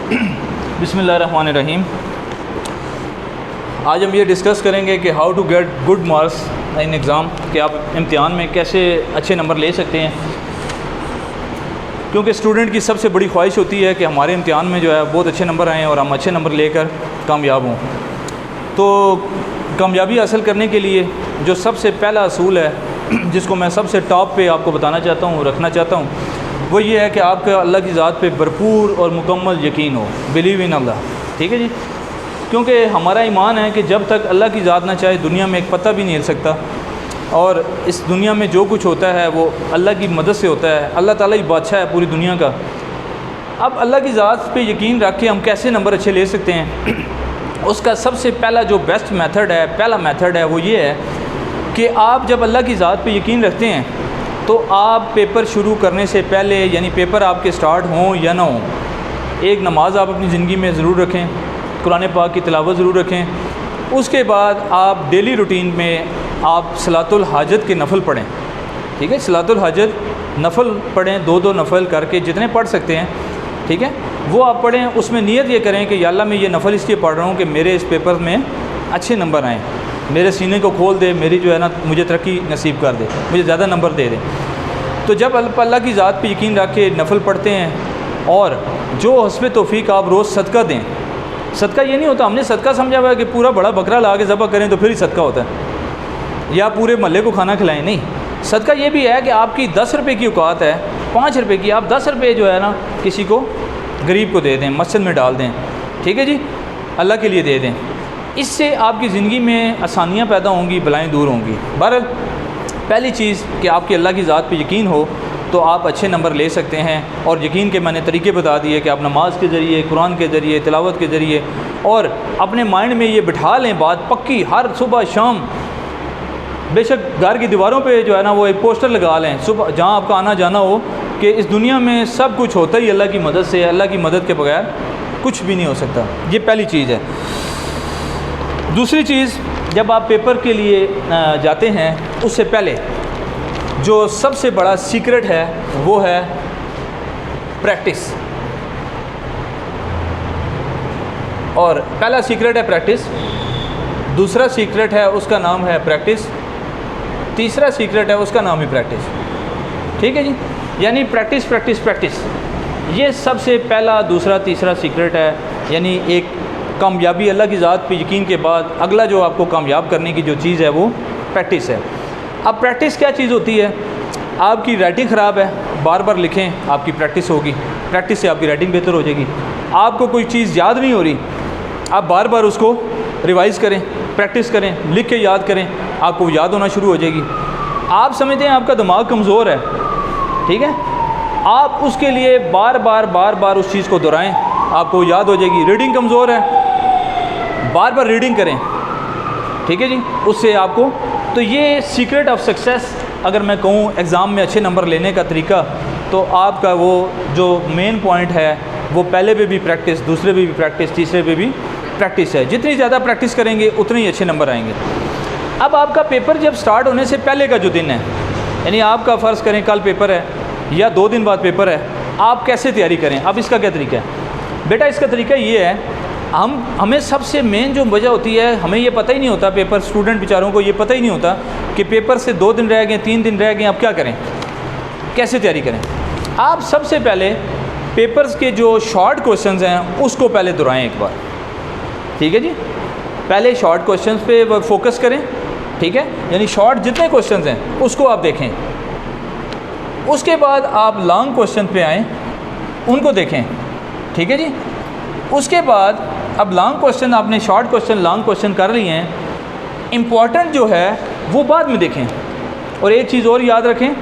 बिस्मिल्लाहिर्रहमानिर्रहीम। आज हम ये डिस्कस करेंगे कि how to get good marks in exam, कि आप इम्तिहान में कैसे अच्छे नंबर ले सकते हैं। क्योंकि स्टूडेंट की सबसे बड़ी ख्वाहिश होती है कि हमारे इम्तिहान में जो है बहुत अच्छे नंबर आएँ और हम अच्छे नंबर लेकर कामयाब हों। तो कामयाबी हासिल करने के लिए जो सबसे पहला असूल है, जिसको मैं सबसे टॉप पे आपको बताना चाहता हूँ, रखना चाहता हूँ, वो ये है कि आपका अल्लाह की ज़ात पे भरपूर और मुकम्मल यकीन हो। बिलीव इन अल्लाह। ठीक है जी। क्योंकि हमारा ईमान है कि जब तक अल्लाह की ज़ात ना चाहे दुनिया में एक पत्ता भी नहीं हिल सकता, और इस दुनिया में जो कुछ होता है वो अल्लाह की मदद से होता है। अल्लाह ताला ही बादशाह है पूरी दुनिया का। अब अल्लाह की ज़ात पे यकीन रख के हम कैसे नंबर अच्छे ले सकते हैं? उसका सबसे पहला जो बेस्ट मेथड है, पहला मेथड है, वो ये है कि आप जब अल्लाह की ज़ात पे यकीन रखते हैं तो आप पेपर शुरू करने से पहले, यानी पेपर आपके स्टार्ट हों या ना हों, एक नमाज़ आप अपनी ज़िंदगी में ज़रूर रखें, कुरान पाक की तिलावत ज़रूर रखें। उसके बाद आप डेली रूटीन में आप सलातुल हाजत के नफ़ल पढ़ें। ठीक है, सलातुल हाजत नफ़ल पढ़ें, दो नफ़ल करके जितने पढ़ सकते हैं, ठीक है, वो आप पढ़ें। उसमें नियत ये करें कि या अल्लाह मैं ये नफ़ल इसलिए पढ़ रहा हूँ कि मेरे इस पेपर में अच्छे नंबर आएँ, मेरे सीने को खोल दे, मेरी जो है ना मुझे तरक्की नसीब कर दे, मुझे ज़्यादा नंबर दे दे। तो जब अल्लाह की ज़ात पे यकीन रख के नफ़ल पढ़ते हैं, और जो हस्ब तौफ़ीक आप रोज़ सदका दें। सदका ये नहीं होता, हमने सदका समझा हुआ है कि पूरा बड़ा बकरा ला के ज़बह करें तो फिर ही सदका होता है, या पूरे महल्ले को खाना खिलाएं। नहीं, सदका ये भी है कि आपकी 10 रुपये की औकात है, 5 रुपये की, आप 10 रुपये जो है ना किसी को गरीब को दे दें, मस्जिद में डाल दें। ठीक है जी, अल्लाह के लिए दे दें। इससे आपकी ज़िंदगी में आसानियाँ पैदा होंगी, बलाएँ दूर होंगी। बहरहाल पहली चीज़ कि आपकी अल्लाह की ज़ात पे यकीन हो तो आप अच्छे नंबर ले सकते हैं। और यकीन के मैंने तरीके बता दिए कि आप नमाज के ज़रिए, कुरान के ज़रिए, तिलावत के ज़रिए, और अपने माइंड में ये बिठा लें बात पक्की, हर सुबह शाम, बेशक घर की दीवारों पे जो है ना वो एक पोस्टर लगा लें सुबह जहाँ आपका आना जाना हो, कि इस दुनिया में सब कुछ होता ही अल्लाह की मदद से, अल्लाह की मदद के बगैर कुछ भी नहीं हो सकता। ये पहली चीज़ है। दूसरी चीज़, जब आप पेपर के लिए जाते हैं उससे पहले जो सबसे बड़ा सीक्रेट है वो है प्रैक्टिस। और पहला सीक्रेट है प्रैक्टिस, दूसरा सीक्रेट है उसका नाम है प्रैक्टिस, तीसरा सीक्रेट है उसका नाम ही प्रैक्टिस। ठीक है जी, यानी प्रैक्टिस प्रैक्टिस प्रैक्टिस, ये सबसे पहला, दूसरा, तीसरा सीक्रेट है। यानी एक कामयाबी, अल्लाह की ज़ात पे यकीन के बाद अगला जो आपको कामयाब करने की जो चीज़ है वो प्रैक्टिस है। अब प्रैक्टिस क्या चीज़ होती है? आपकी राइटिंग ख़राब है, बार बार लिखें, आपकी प्रैक्टिस होगी, प्रैक्टिस से आपकी राइटिंग बेहतर हो जाएगी। आपको कोई चीज़ याद नहीं हो रही, आप बार बार उसको रिवाइज़ करें, प्रैक्टिस करें, लिख के याद करें, आपको याद होना शुरू हो जाएगी। आप समझते हैं आपका दिमाग कमज़ोर है, ठीक है, आप उसके लिए बार बार उस चीज़ को दोहराएं, आपको याद हो जाएगी। रीडिंग कमज़ोर है, बार बार रीडिंग करें, ठीक है जी, उससे आपको। तो ये सीक्रेट ऑफ सक्सेस, अगर मैं कहूँ एग्ज़ाम में अच्छे नंबर लेने का तरीका, तो आपका वो जो मेन पॉइंट है वो पहले पे भी प्रैक्टिस, दूसरे पे भी प्रैक्टिस, तीसरे पे भी प्रैक्टिस है। जितनी ज़्यादा प्रैक्टिस करेंगे उतने ही अच्छे नंबर आएंगे। अब आपका पेपर जब स्टार्ट होने से पहले का जो दिन है, यानी आपका फ़र्ज़ करें कल पेपर है या 2 दिन बाद पेपर है, आप कैसे तैयारी करें? अब इसका क्या तरीका है? बेटा इसका तरीका ये है, हमें सबसे मेन जो वजह होती है, हमें ये पता ही नहीं होता, पेपर स्टूडेंट बेचारों को ये पता ही नहीं होता कि पेपर से 2 दिन रह गए, 3 दिन रह गए, अब क्या करें, कैसे तैयारी करें? आप सबसे पहले पेपर्स के जो शॉर्ट क्वेश्चंस हैं उसको पहले दोहराएं एक बार। ठीक है जी, पहले शॉर्ट क्वेश्चंस पे फोकस करें, ठीक है, यानी शॉर्ट जितने क्वेश्चंस हैं उसको आप देखें। उसके बाद आप लॉन्ग क्वेश्चन पे आएँ, उनको देखें। ठीक है जी, उसके बाद अब लॉन्ग क्वेश्चन, आपने शॉर्ट क्वेश्चन, लॉन्ग क्वेश्चन कर लिए हैं, इम्पॉर्टेंट जो है वो बाद में देखें। और एक चीज़ और याद रखें,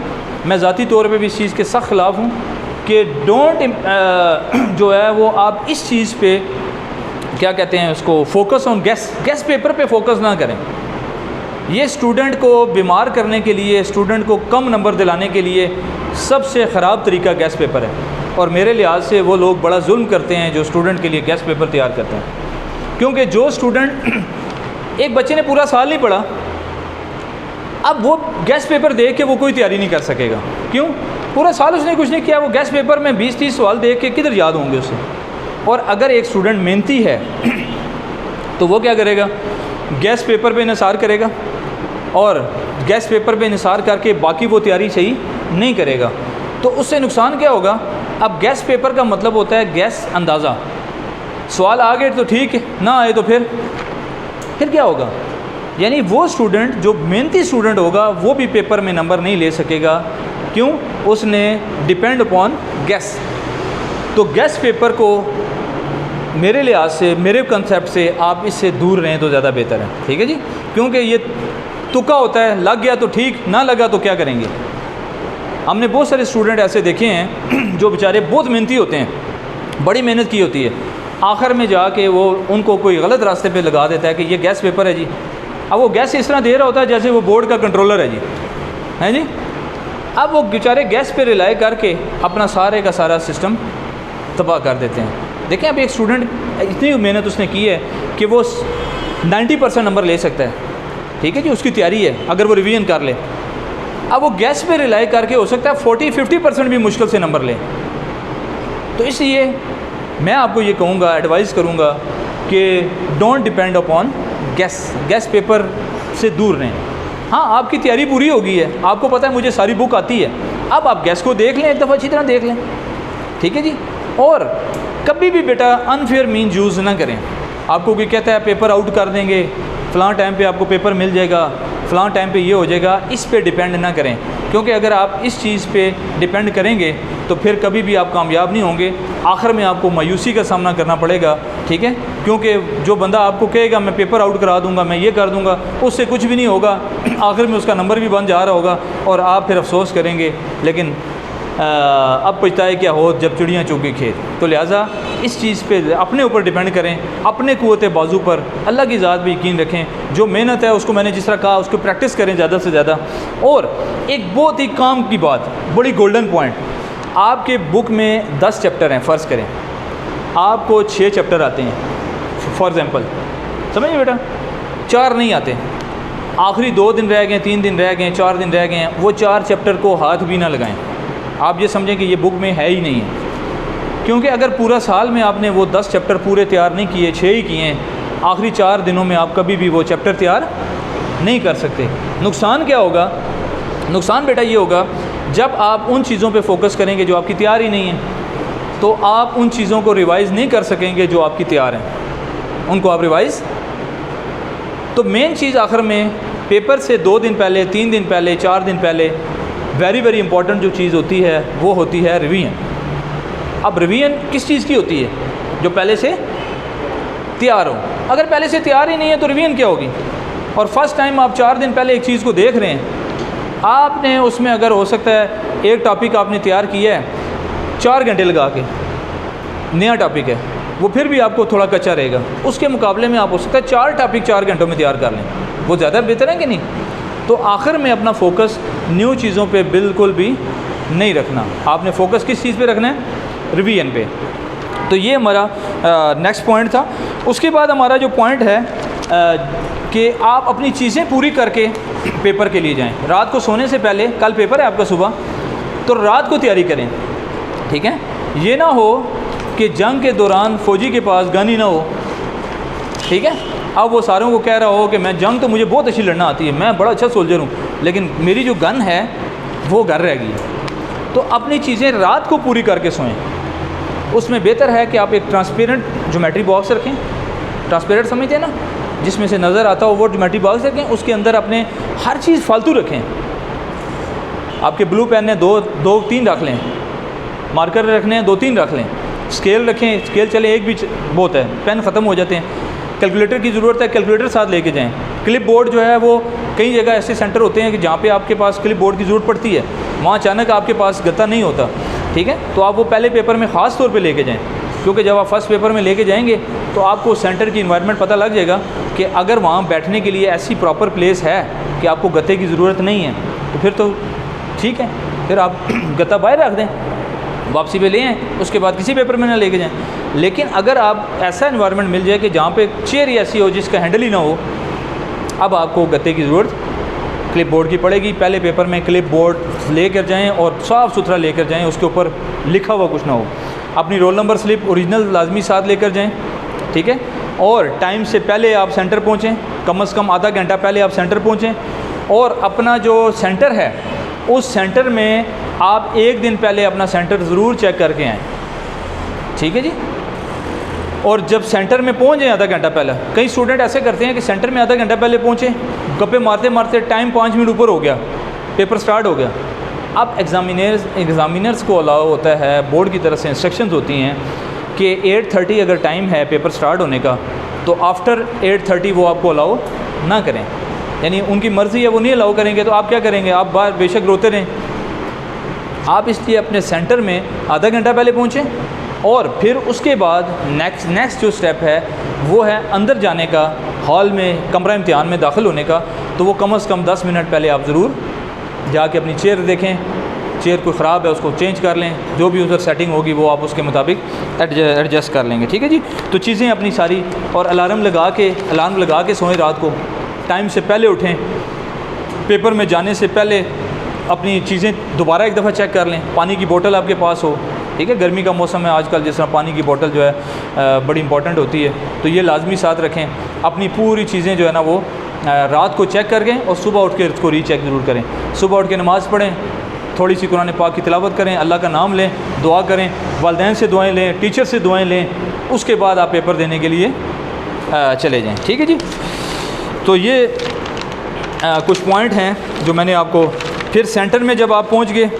मैं ज़ाती तौर पे भी इस चीज़ के सख्त ख़िलाफ़ हूँ कि डोंट जो है वो आप इस चीज़ पे क्या कहते हैं उसको, फोकस ऑन गेस पेपर पे फोकस ना करें। ये स्टूडेंट को बीमार करने के लिए, स्टूडेंट को कम नंबर दिलाने के लिए सबसे ख़राब तरीका गेस पेपर है। और मेरे लिहाज से वो लोग बड़ा जुल्म करते हैं जो स्टूडेंट के लिए गेस पेपर तैयार करते हैं। क्योंकि जो स्टूडेंट, एक बच्चे ने पूरा साल नहीं पढ़ा, अब वो गेस्ट पेपर देख के वो कोई तैयारी नहीं कर सकेगा। क्यों? पूरा साल उसने कुछ नहीं किया, वो गेस्ट पेपर में 20-30 सवाल देख के किधर याद होंगे उसे। और अगर एक स्टूडेंट मेहनती है तो वो क्या करेगा, गैस पेपर पे निसार करेगा और गैस पेपर पे निसार करके बाकी वो तैयारी सही नहीं करेगा, तो उससे नुकसान क्या होगा। अब गैस पेपर का मतलब होता है गैस अंदाज़ा, सवाल आ गए तो ठीक है, ना आए तो फिर क्या होगा। यानी वो स्टूडेंट जो मेहनती स्टूडेंट होगा वो भी पेपर में नंबर नहीं ले सकेगा। क्यों? उसने डिपेंड अपॉन गैस। तो गैस पेपर को मेरे लिहाज से, मेरे कंसेप्ट से आप इससे दूर रहें तो ज़्यादा बेहतर है, ठीक है जी। क्योंकि ये तुक्का होता है, लग गया तो ठीक, ना लगा तो क्या करेंगे। हमने बहुत सारे स्टूडेंट ऐसे देखे हैं जो बेचारे बहुत मेहनती होते हैं, बड़ी मेहनत की होती है, आखिर में जाके वो उनको कोई गलत रास्ते पे लगा देता है कि ये गैस पेपर है जी। अब वो गैस इस तरह दे रहा होता है जैसे वो बोर्ड का कंट्रोलर है जी, हैं जी। अब वो बेचारे गैस पे रिलाई करके अपना सारे का सारा सिस्टम तबाह कर देते हैं। देखें, अब एक स्टूडेंट इतनी मेहनत उसने की है कि वो 90% नंबर ले सकता है, ठीक है जी, उसकी तैयारी है अगर वो रिवीजन कर ले। अब वो गैस पे रिलाई करके हो सकता है 40-50% भी मुश्किल से नंबर ले। तो इसलिए मैं आपको ये कहूँगा, एडवाइस करूँगा कि don't depend upon gas paper से दूर रहें। हाँ, आपकी तैयारी पूरी हो गई है, आपको पता है मुझे सारी बुक आती है, अब आप गैस को देख लें, एक दफ़ा अच्छी तरह देख लें, ठीक है जी। और कभी भी बेटा अनफेयर मीन यूज़ ना करें। आपको कोई कहता है पेपर आउट कर देंगे, फ़लाँ टाइम पे आपको पेपर मिल जाएगा, फ़लाँ टाइम पे ये हो जाएगा, इस पे डिपेंड ना करें। क्योंकि अगर आप इस चीज़ पे डिपेंड करेंगे तो फिर कभी भी आप कामयाब नहीं होंगे, आखिर में आपको मायूसी का सामना करना पड़ेगा, ठीक है। क्योंकि जो बंदा आपको कहेगा मैं पेपर आउट करा दूंगा, मैं ये कर दूंगा, उससे कुछ भी नहीं होगा, आखिर में उसका नंबर भी बन जा रहा होगा और आप फिर अफसोस करेंगे। लेकिन अब पछताए क्या हो जब चिड़ियाँ चुग गई खेत। तो लिहाजा इस चीज़ पे अपने ऊपर डिपेंड करें, अपने क़ुव्वत बाजू पर, अल्लाह की ज़ात पे यकीन रखें। जो मेहनत है उसको मैंने जिस तरह कहा उसको प्रैक्टिस करें ज़्यादा से ज़्यादा। और एक बहुत ही काम की बात, बड़ी गोल्डन पॉइंट, आपके बुक में 10 चैप्टर हैं, फ़र्ज़ करें आपको 6 चैप्टर आते हैं फॉर एग्ज़ाम्पल, समझिए बेटा, 4 नहीं आते, आखिरी 2 दिन रह गए, 3 दिन रह गए, 4 दिन रह गए हैं, वो 4 चैप्टर को हाथ भी ना लगाएं। आप ये समझें कि ये बुक में है ही नहीं है। क्योंकि अगर पूरा साल में आपने वो 10 चैप्टर पूरे तैयार नहीं किए, 6 ही किए हैं, आखिरी 4 दिनों में आप कभी भी वो चैप्टर तैयार नहीं कर सकते। नुकसान क्या होगा? नुकसान बेटा ये होगा, जब आप उन चीज़ों पे फोकस करेंगे जो आपकी तैयार ही नहीं है, तो आप उन चीज़ों को रिवाइज़ नहीं कर सकेंगे जो आपकी तैयार हैं, उनको आप रिवाइज़। तो मेन चीज़ आखिर में पेपर से 2 दिन पहले, 3 दिन पहले, 4 दिन पहले वेरी इंपॉर्टेंट जो चीज़ होती है वो होती है रिवीजन। अब रिवीजन किस चीज़ की होती है? जो पहले से तैयार हो। अगर पहले से तैयार ही नहीं है तो रिवीजन क्या होगी? और फर्स्ट टाइम आप 4 दिन पहले एक चीज़ को देख रहे हैं, आपने उसमें अगर हो सकता है एक टॉपिक आपने तैयार किया है 4 घंटे लगा के, नया टॉपिक है वो, फिर भी आपको थोड़ा कच्चा रहेगा। उसके मुकाबले में आप हो सकता है 4 टॉपिक 4 घंटों में तैयार कर लें, वो ज़्यादा बेहतर है कि नहीं? तो आखिर में अपना फोकस न्यू चीज़ों पे बिल्कुल भी नहीं रखना, आपने फोकस किस चीज़ पे रखना है? रिवीजन पे। तो ये हमारा नेक्स्ट पॉइंट था। उसके बाद हमारा जो पॉइंट है कि आप अपनी चीज़ें पूरी करके पेपर के लिए जाएं। रात को सोने से पहले, कल पेपर है आपका सुबह, तो रात को तैयारी करें, ठीक है। ये ना हो कि जंग के दौरान फ़ौजी के पास गन ही ना हो, ठीक है। अब वो सारों को कह रहा हो कि मैं जंग तो मुझे बहुत अच्छी लड़ना आती है, मैं बड़ा अच्छा सोल्जर हूँ, लेकिन मेरी जो गन है वो घर रह गई है। तो अपनी चीज़ें रात को पूरी करके सोएं। उसमें बेहतर है कि आप एक ट्रांसपेरेंट ज्योमेट्री बॉक्स रखें, ट्रांसपेरेंट समझते हैं ना, जिसमें से नज़र आता हो वो ज्योमेट्री बॉक्स रखें, उसके अंदर अपने हर चीज़ फालतू रखें। आपके ब्लू पेन ने 2-3 रख लें, मार्कर रखने हैं 2-3 रख लें, स्केल रखें, स्केल चले एक भी बहुत है, पेन ख़त्म हो जाते हैं। कैलकुलेटर की ज़रूरत है, कैलकुलेटर साथ लेके जाएं। क्लिप बोर्ड जो है वो कई जगह ऐसे सेंटर होते हैं कि जहाँ पे आपके पास क्लिप बोर्ड की ज़रूरत पड़ती है, वहाँ अचानक आपके पास गत्ता नहीं होता, ठीक है। तो आप वो पहले पेपर में ख़ास तौर पे लेके जाएं, क्योंकि जब आप फर्स्ट पेपर में लेके जाएंगे तो आपको सेंटर की इन्वायरमेंट पता लग जाएगा कि अगर वहाँ बैठने के लिए ऐसी प्रॉपर प्लेस है कि आपको गत्ते की ज़रूरत नहीं है, तो फिर तो ठीक है, फिर आप गत्ता बाहर रख दें, वापसी पे ले आएँ, उसके बाद किसी पेपर में ना लेके जाएं। लेकिन अगर आप ऐसा इन्वायरमेंट मिल जाए कि जहाँ पे चेयर ही ऐसी हो जिसका हैंडल ही ना हो, अब आपको गत्ते की ज़रूरत क्लिप बोर्ड की पड़ेगी। पहले पेपर में क्लिप बोर्ड लेकर जाएं और साफ़ सुथरा लेकर जाएं, उसके ऊपर लिखा हुआ कुछ ना हो। अपनी रोल नंबर स्लिप ओरिजिनल लाजमी साथ लेकर जाएं, ठीक है। और टाइम से पहले आप सेंटर पहुँचें, कम से कम आधा घंटा पहले आप सेंटर पहुँचें। और अपना जो सेंटर है उस सेंटर में आप एक दिन पहले अपना सेंटर ज़रूर चेक करके आएँ, ठीक है जी। और जब सेंटर में पहुँच जाएँ आधा घंटा पहले, कई स्टूडेंट ऐसे करते हैं कि सेंटर में आधा घंटा पहले पहुँचे, गप्पे मारते मारते टाइम 5 मिनट ऊपर हो गया, पेपर स्टार्ट हो गया। अब एग्ज़ामिनर्स को अलाउ होता है, बोर्ड की तरफ से इंस्ट्रक्शंस होती हैं कि 8:30 अगर टाइम है पेपर स्टार्ट होने का तो आफ्टर 8:30 वो आपको अलाउ ना करें, यानी उनकी मर्ज़ी है वो नहीं अलाउ करेंगे तो आप क्या करेंगे, आप बाहर बेशक रोते रहें। आप इसलिए अपने सेंटर में आधा घंटा पहले पहुँचें और फिर उसके बाद नेक्स्ट जो स्टेप है वो है अंदर जाने का, हॉल में कमरा इम्तिहान में दाखिल होने का। तो वो कम से कम 10 मिनट पहले आप ज़रूर जाके अपनी चेयर देखें, चेयर कोई ख़राब है उसको चेंज कर लें, जो भी उधर सेटिंग होगी वो आप उसके मुताबिक एडजस्ट कर लेंगे, ठीक है जी। तो चीज़ें अपनी सारी, और अलार्म लगा के सोएं, रात को टाइम से पहले उठें, पेपर में जाने से पहले अपनी चीज़ें दोबारा एक दफ़ा चेक कर लें, पानी की बोतल आपके पास हो, ठीक है। गर्मी का मौसम है आजकल, जिस तरह पानी की बोतल जो है बड़ी इंपॉर्टेंट होती है, तो ये लाजमी साथ रखें। अपनी पूरी चीज़ें जो है ना वो रात को चेक करके और सुबह उठ के उसको रीचेक ज़रूर करें। सुबह उठ के नमाज़ पढ़ें, थोड़ी सी कुरान पाक की तिलावत करें, अल्लाह का नाम लें, दुआ करें, वालिदैन से दुआएं लें, टीचर से दुआएं लें, उसके बाद आप पेपर देने के लिए चले जाएँ, ठीक है जी। तो ये कुछ पॉइंट हैं जो मैंने आपको। फिर सेंटर में जब आप पहुँच गए,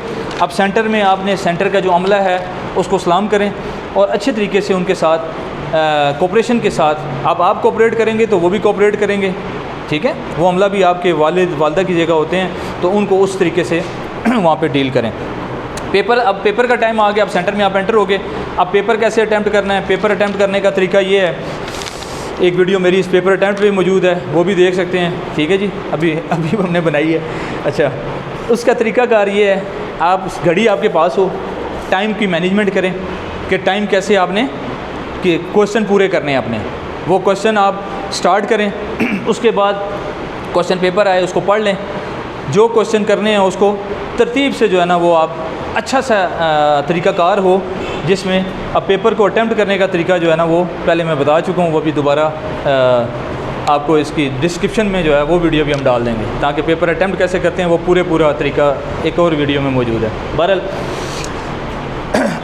अब सेंटर में आपने सेंटर का जो अमला है उसको सलाम करें और अच्छे तरीके से उनके साथ कोऑपरेशन के साथ आप कोऑपरेट करेंगे तो वो भी कोऑपरेट करेंगे, ठीक है। वो अमला भी आपके वालिदा की जगह होते हैं तो उनको उस तरीके से वहाँ पे डील करें। अब पेपर का टाइम आ गया, अब सेंटर में आप एंटर हो गए। अब पेपर कैसे अटैम्प्ट करना है, पेपर अटैम्प्ट करने का तरीका ये है, एक वीडियो मेरी इस पेपर अटैम्प्ट पे मौजूद है, वो भी देख सकते हैं, ठीक है जी। अभी हमने बनाई है। अच्छा, उसका तरीकाकार ये है, आप घड़ी आपके पास हो, टाइम की मैनेजमेंट करें कि टाइम कैसे आपने कि क्वेश्चन पूरे करने हैं अपने, वो क्वेश्चन आप स्टार्ट करें। उसके बाद क्वेश्चन पेपर आए उसको पढ़ लें, जो क्वेश्चन करने हैं उसको तरतीब से जो है ना वो आप अच्छा सा तरीक़ाकार हो, जिसमें अब पेपर को अटैम्प्ट करने का तरीका जो है ना वो पहले मैं बता चुका हूँ, वो भी दोबारा आपको इसकी डिस्क्रिप्शन में जो है वो वीडियो भी हम डाल देंगे, ताकि पेपर अटैम्प्ट कैसे करते हैं वो पूरा तरीका एक और वीडियो में मौजूद है। बहरहाल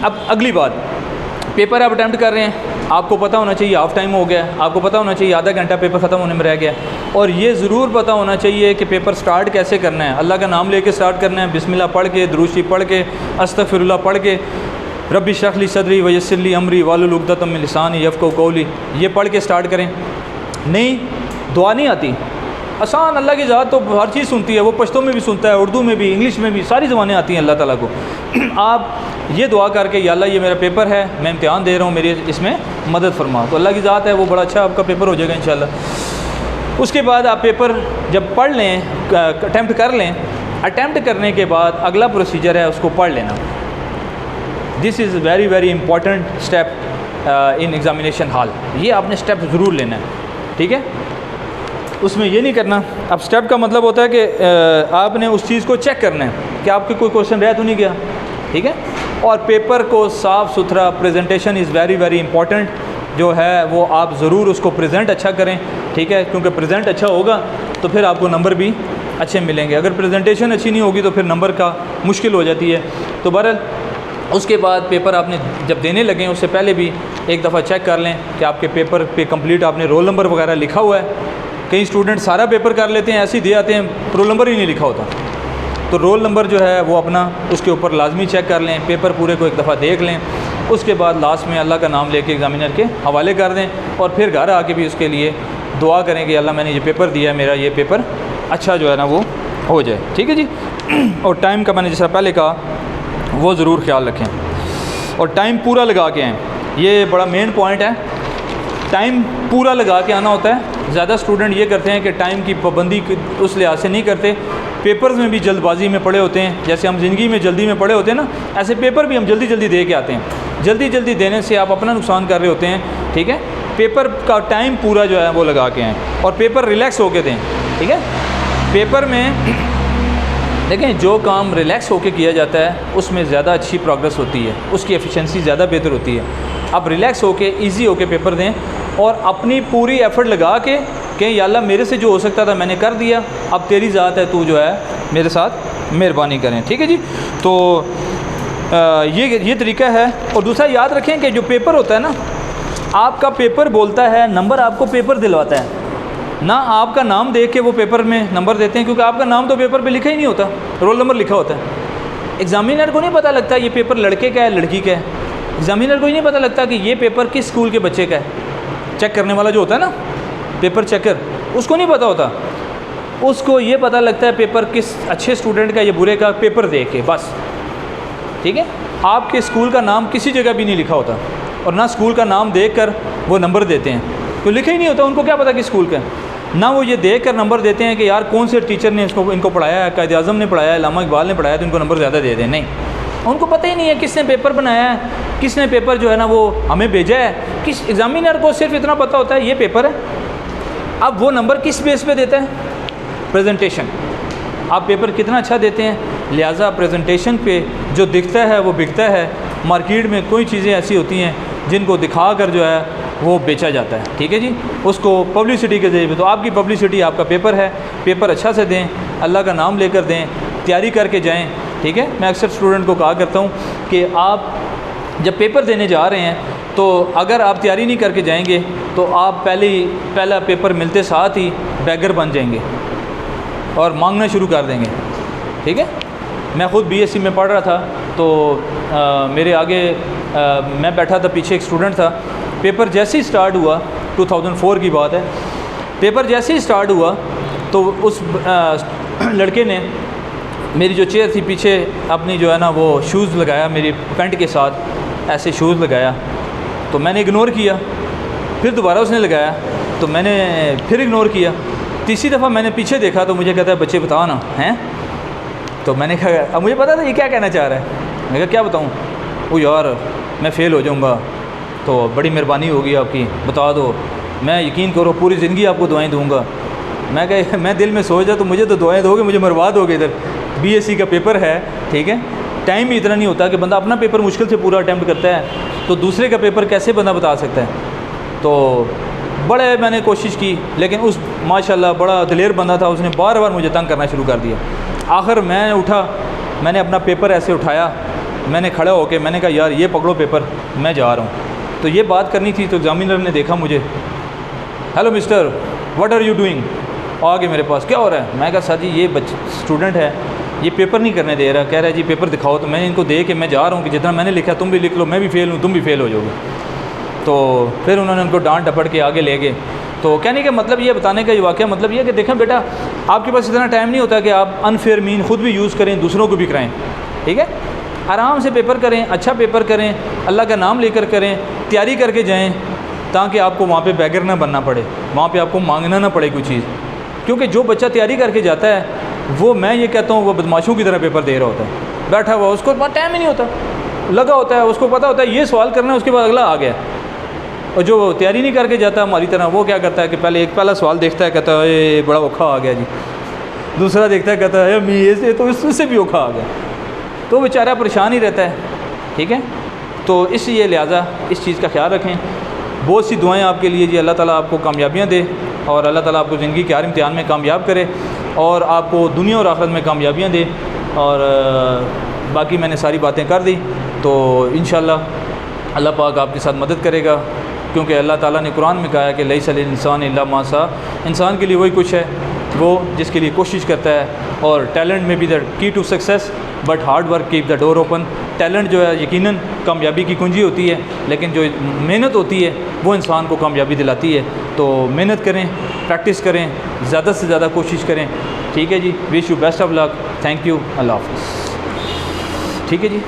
अब अगली बात, पेपर आप अटैम्प्ट कर रहे हैं, आपको पता होना चाहिए हाफ़ टाइम हो गया, आपको पता होना चाहिए आधा घंटा पेपर ख़त्म होने में रह गया, और ये ज़रूर पता होना चाहिए कि पेपर स्टार्ट कैसे करना है। अल्लाह का नाम लेके स्टार्ट करना है, बिस्मिल्लाह पढ़ के, दुरूद शरीफ पढ़ के, अस्तगफिरुल्लाह पढ़ के, रब्बी इश्रह ली सदरी वयस्सिर ली अमरी वाहलुल उक़दतम मिन लिसानी यफ़क़हू क़ौली, ये पढ़ के स्टार्ट करें। नहीं, दुआ नहीं आती, आसान, अल्लाह की ज़ात तो हर चीज़ सुनती है, वो पश्तो में भी सुनता है, उर्दू में भी, इंग्लिश में भी, सारी ज़बानें आती हैं अल्लाह ताला को। आप ये दुआ करके, या अल्लाह ये मेरा पेपर है, मैं इम्तिहान दे रहा हूँ, मेरी इसमें मदद फरमा, तो अल्लाह की ज़ात है, वो बड़ा अच्छा आपका पेपर हो जाएगा इंशाल्लाह। उसके बाद आप पेपर जब पढ़ लें, अटैम्प्ट कर लें, अटैम्प्ट करने के बाद अगला प्रोसीजर है उसको पढ़ लेना। This is very very important step in examination hall, ये आपने स्टेप ज़रूर लेना है, ठीक है। उसमें ये नहीं करना, अब स्टेप का मतलब होता है कि आपने उस चीज़ को चेक करना है कि आपके कोई क्वेश्चन रह तो नहीं गया, ठीक है। और पेपर को साफ़ सुथरा, presentation is very very important जो है वो आप ज़रूर उसको प्रेजेंट अच्छा करें, ठीक है, क्योंकि प्रेजेंट अच्छा होगा तो फिर आपको नंबर भी अच्छे मिलेंगे। अगर प्रेजेंटेशन अच्छी नहीं होगी तो फिर नंबर का मुश्किल हो जाती है। तो बहरहाल उसके बाद पेपर आपने जब देने लगें उससे पहले भी एक दफ़ा चेक कर लें कि आपके पेपर पे कंप्लीट आपने रोल नंबर वगैरह लिखा हुआ है। कई स्टूडेंट सारा पेपर कर लेते हैं, ऐसे ही दे आते हैं, रोल नंबर ही नहीं लिखा होता, तो रोल नंबर जो है वो अपना उसके ऊपर लाजमी चेक कर लें, पेपर पूरे को एक दफ़ा देख लें। उसके बाद लास्ट में अल्लाह का नाम लेके एग्ज़ामिनर के हवाले कर दें और फिर घर आके भी उसके लिए दुआ करें कि अल्लाह मैंने ये पेपर दिया, मेरा ये पेपर अच्छा जो है ना वो हो जाए, ठीक है जी। और टाइम का मैंने जैसा पहले कहा वो ज़रूर ख्याल रखें और टाइम पूरा लगा के आएँ, ये बड़ा मेन पॉइंट है, टाइम पूरा लगा के आना होता है। ज़्यादा स्टूडेंट ये करते हैं कि टाइम की पाबंदी उस लिहाज से नहीं करते, पेपर्स में भी जल्दबाजी में पड़े होते हैं, जैसे हम ज़िंदगी में जल्दी में पड़े होते हैं ना, ऐसे पेपर भी हम जल्दी जल्दी दे के आते हैं। जल्दी जल्दी देने से आप अपना नुकसान कर रहे होते हैं, ठीक है। पेपर का टाइम पूरा जो है वो लगा के आएँ और पेपर रिलैक्स होके दें, ठीक है। पेपर में देखें, जो काम रिलैक्स होकर किया जाता है उसमें ज़्यादा अच्छी प्रोग्रेस होती है, उसकी एफिशिएंसी ज़्यादा बेहतर होती है। आप रिलैक्स होके ईजी होके पेपर दें और अपनी पूरी एफ़र्ट लगा के कहें या अल्लाह मेरे से जो हो सकता था मैंने कर दिया, अब तेरी ज़ात है, तू जो है मेरे साथ मेहरबानी करें। ठीक है जी। तो ये तरीका है। और दूसरा याद रखें कि जो पेपर होता है ना, आपका पेपर बोलता है, नंबर आपको पेपर दिलवाता है ना, आपका नाम देख के वो पेपर में नंबर देते हैं, क्योंकि आपका नाम तो पेपर पे लिखा ही नहीं होता, रोल नंबर लिखा होता है। एग्ज़ामिनर को नहीं पता लगता ये पेपर लड़के का है लड़की का है, एग्ज़ामिनर को ही नहीं पता लगता कि ये पेपर किस स्कूल के बच्चे का है। चेक करने वाला जो होता है ना, पेपर चेकर, उसको नहीं पता होता, उसको ये पता लगता है पेपर किस अच्छे स्टूडेंट का या बुरे का, पेपर देख के बस। ठीक है। आपके स्कूल का नाम किसी जगह भी नहीं लिखा होता, और ना स्कूल का नाम देख कर वो नंबर देते हैं, तो लिखा ही नहीं होता, उनको क्या पता किस स्कूल का है। ना वो ये देख कर नंबर देते हैं कि यार कौन से टीचर ने इनको पढ़ाया है, कायद आज़म ने पढ़ाया है, अल्लामा इकबाल ने पढ़ाया, तो इनको नंबर ज़्यादा दे दें। नहीं, उनको पता ही नहीं है किसने पेपर बनाया है, किसने पेपर जो है ना वो हमें भेजा है। किस एग्ज़ामिनर को सिर्फ इतना पता होता है ये पेपर है। अब वो नंबर किस बेस पे देता है? प्रेजेंटेशन। आप पेपर कितना अच्छा देते हैं, लिहाजा प्रेजेंटेशन पे जो दिखता है वो बिकता है। मार्केट में कोई चीज़ें ऐसी होती हैं जिनको दिखा कर जो है वो बेचा जाता है। ठीक है जी, उसको पब्लिसिटी के ज़रिए। तो आपकी पब्लिसिटी आपका पेपर है, पेपर अच्छा से दें, अल्लाह का नाम लेकर दें, तैयारी करके जाएं। ठीक है। मैं अक्सर स्टूडेंट को कहा करता हूँ कि आप जब पेपर देने जा रहे हैं तो अगर आप तैयारी नहीं करके जाएंगे तो आप पहला पेपर मिलते साथ ही बैगर बन जाएंगे और मांगना शुरू कर देंगे। ठीक है। मैं ख़ुद बीएससी में पढ़ रहा था, तो मेरे आगे मैं बैठा था, पीछे एक स्टूडेंट था। पेपर जैसे ही स्टार्ट हुआ, 2004 की बात है, पेपर जैसे ही स्टार्ट हुआ तो उस लड़के ने मेरी जो चेयर थी पीछे अपनी जो है ना वो शूज़ लगाया, मेरी पैंट के साथ ऐसे शूज़ लगाया, तो मैंने इग्नोर किया। फिर दोबारा उसने लगाया तो मैंने फिर इग्नोर किया। तीसरी दफ़ा मैंने पीछे देखा तो मुझे कहता है बच्चे बताओ ना हैं। तो मैंने कहा, अब मुझे पता था ये क्या कहना चाह रहा है। मैं कहा क्या बताऊँ? वो यार मैं फ़ेल हो जाऊँगा तो बड़ी मेहरबानी होगी आपकी, बता दो, मैं यकीन करो पूरी ज़िंदगी आपको दुआएं दूँगा। मैं कहा मैं दिल में सोच रहा तो मुझे तो दुआएं दोगे, मुझे मरवा दोगे। इधर बीएससी का पेपर है, ठीक है, टाइम भी इतना नहीं होता कि बंदा अपना पेपर मुश्किल से पूरा अटैम्प्ट करता है, तो दूसरे का पेपर कैसे बंदा बता सकता है। तो बड़े मैंने कोशिश की, लेकिन उस माशाल्लाह बड़ा दिलेर बंदा था, उसने बार बार मुझे तंग करना शुरू कर दिया। आखिर मैं उठा, मैंने अपना पेपर ऐसे उठाया, मैंने खड़ा होकर मैंने कहा यार ये पकड़ो पेपर, मैं जा रहा हूँ। तो ये बात करनी थी, तो एग्ज़ामिनर ने देखा मुझे, hello mister what are you doing, आगे मेरे पास, क्या हो रहा है? मैं कहा सर जी ये स्टूडेंट है, ये पेपर नहीं करने दे रहा। कह रहा है जी पेपर दिखाओ। तो मैंने इनको दे के मैं जा रहा हूँ कि जितना मैंने लिखा तुम भी लिख लो, मैं भी फेल हूँ, तुम भी फेल हो जाओगे। तो फिर उन्होंने उनको डांट डपट के आगे ले गए। तो कहने का मतलब ये, बताने का ये वाक़या मतलब ये कि देखें बेटा, आपके पास इतना टाइम नहीं होता कि आप अनफेयर मीन खुद भी यूज़ करें, दूसरों को भी कराएँ। ठीक है, आराम से पेपर करें, अच्छा पेपर करें, अल्लाह का नाम लेकर करें, तैयारी करके जाएँ, ताकि आपको वहाँ पे बैगर ना बनना पड़े, वहाँ पे आपको मांगना ना पड़े कोई चीज़। क्योंकि जो बच्चा तैयारी करके जाता है वो, मैं ये कहता हूँ, वो बदमाशों की तरह पेपर दे रहा होता है, बैठा हुआ, उसको टाइम ही नहीं होता, लगा होता है, उसको पता होता है ये सवाल करना है, उसके बाद अगला आ गया। और जो तैयारी नहीं करके जाता हमारी तरह, वो क्या करता है कि पहला सवाल देखता है, कहता है ये बड़ा औखा आ गया जी, दूसरा देखता है, कहता है अम्मी ये तो इससे भी औखा आ गया, तो बेचारा परेशान ही रहता है। ठीक है, तो इसलिए लिहाजा इस चीज़ का ख्याल रखें। बहुत सी दुआएं आपके लिए जी, अल्लाह ताला आपको कामयाबियाँ दे और अल्लाह ताला आपको ज़िंदगी के हर इम्तिहान में कामयाब करे और आपको दुनिया और आखिरत में कामयाबियाँ दे। और बाकी मैंने सारी बातें कर दी, तो इंशाअल्लाह अल्लाह पाक आपके साथ मदद करेगा, क्योंकि अल्लाह ताला ने कुरान में कहा है कि लैसा लिल इंसान इल्ला मा सा, इंसान के लिए वही कुछ है वो जिसके लिए कोशिश करता है। और टैलेंट में भी the key to success but hard work keep the door open. Talent जो है यकीनन कामयाबी की कुंजी होती है, लेकिन जो मेहनत होती है वो इंसान को कामयाबी दिलाती है। तो मेहनत करें, प्रैक्टिस करें, ज़्यादा से ज़्यादा कोशिश करें। ठीक है जी, wish you best of luck, thank you, अल्लाह हाफ़िज़। ठीक है जी।